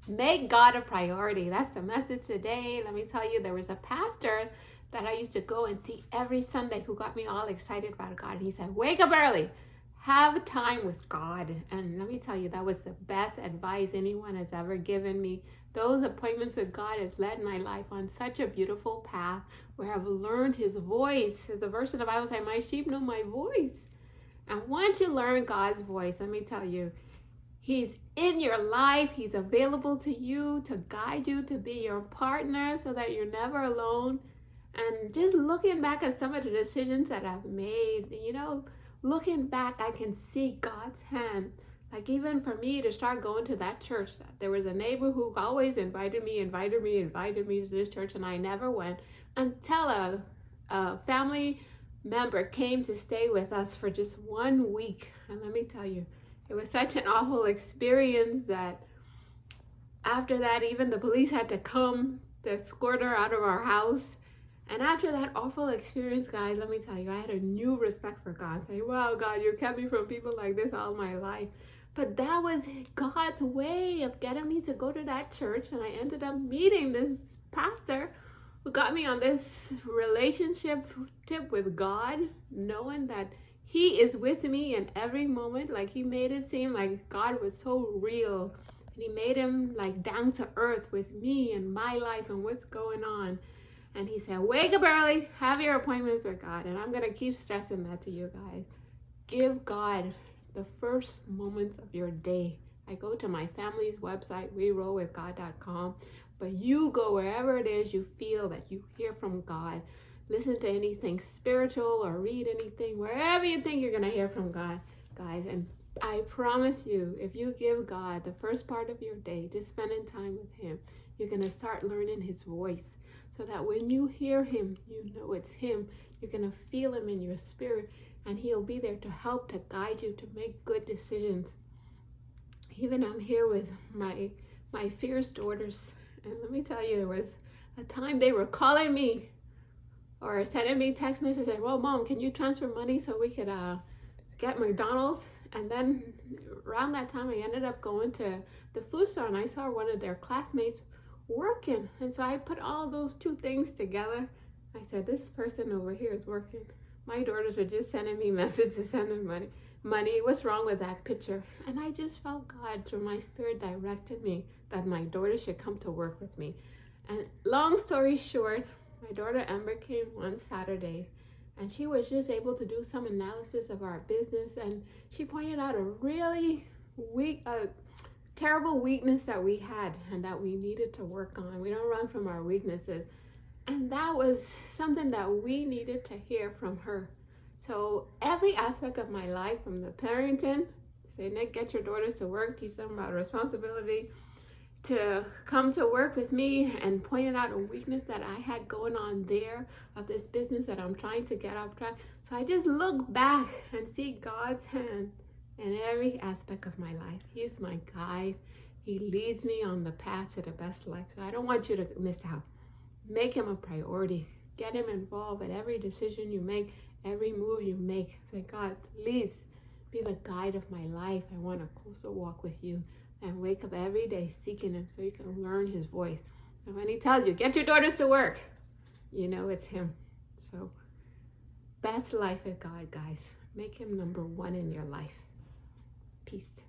Make God a priority. That's the message today. Let me tell you, there was a pastor that I used to go and see every Sunday who got me all excited about God. He said, wake up early, have time with God. And let me tell you, that was the best advice anyone has ever given me. Those appointments with God has led my life on such a beautiful path where I've learned his voice. As a verse in the Bible says, my sheep know my voice. And once you learn God's voice, let me tell you, he's in your life. He's available to you to guide you, to be your partner so that you're never alone. And just looking back at some of the decisions that I've made, looking back, I can see God's hand. Like even for me to start going to that church, there was a neighbor who always invited me to this church, and I never went until a family member came to stay with us for just 1 week. And let me tell you, it was such an awful experience that after that, even the police had to come to escort her out of our house. And after that awful experience, guys, let me tell you, I had a new respect for God. Say, wow, God, you kept me from people like this all my life. But that was God's way of getting me to go to that church. And I ended up meeting this pastor who got me on this relationship with God, knowing that he is with me in every moment. Like he made it seem like God was so real. And he made him like down to earth with me and my life and what's going on. And he said, wake up early, have your appointments with God. And I'm going to keep stressing that to you guys. Give God the first moments of your day. I go to my family's website, werollwithgod.com. But you go wherever it is you feel that you hear from God. Listen to anything spiritual or read anything, wherever you think you're going to hear from God, guys. And I promise you, if you give God the first part of your day, just spending time with him, you're going to start learning his voice. So that when you hear him, you know it's him. You're going to feel him in your spirit, and he'll be there to help, to guide you, to make good decisions. Even I'm here with my fierce daughters. And let me tell you, there was a time they were calling me or sending me text messages, well, Mom, can you transfer money so we could get McDonald's? And then around that time, I ended up going to the food store, and I saw one of their classmates working. And so I put all those two things together. I said, this person over here is working. My daughters are just sending me messages, sending money. What's wrong with that picture? And I just felt God through my spirit directed me that my daughter should come to work with me. And long story short, my daughter Amber came one Saturday, and she was just able to do some analysis of our business, and she pointed out a really terrible weakness that we had and that we needed to work on. We don't run from our weaknesses. And that was something that we needed to hear from her. So every aspect of my life, from the parenting, say, Nick, get your daughters to work, teach them about responsibility, to come to work with me and pointing out a weakness that I had going on there of this business that I'm trying to get off track. So I just look back and see God's hand in every aspect of my life. He's my guide. He leads me on the path to the best life. So I don't want you to miss out. Make him a priority. Get him involved in every decision you make, every move you make. Say, God, please be the guide of my life. I want a closer walk with you. And wake up every day seeking him so you can learn his voice. And when he tells you, get your daughters to work, you know it's him. So, best life with God, guys. Make him number one in your life. Peace.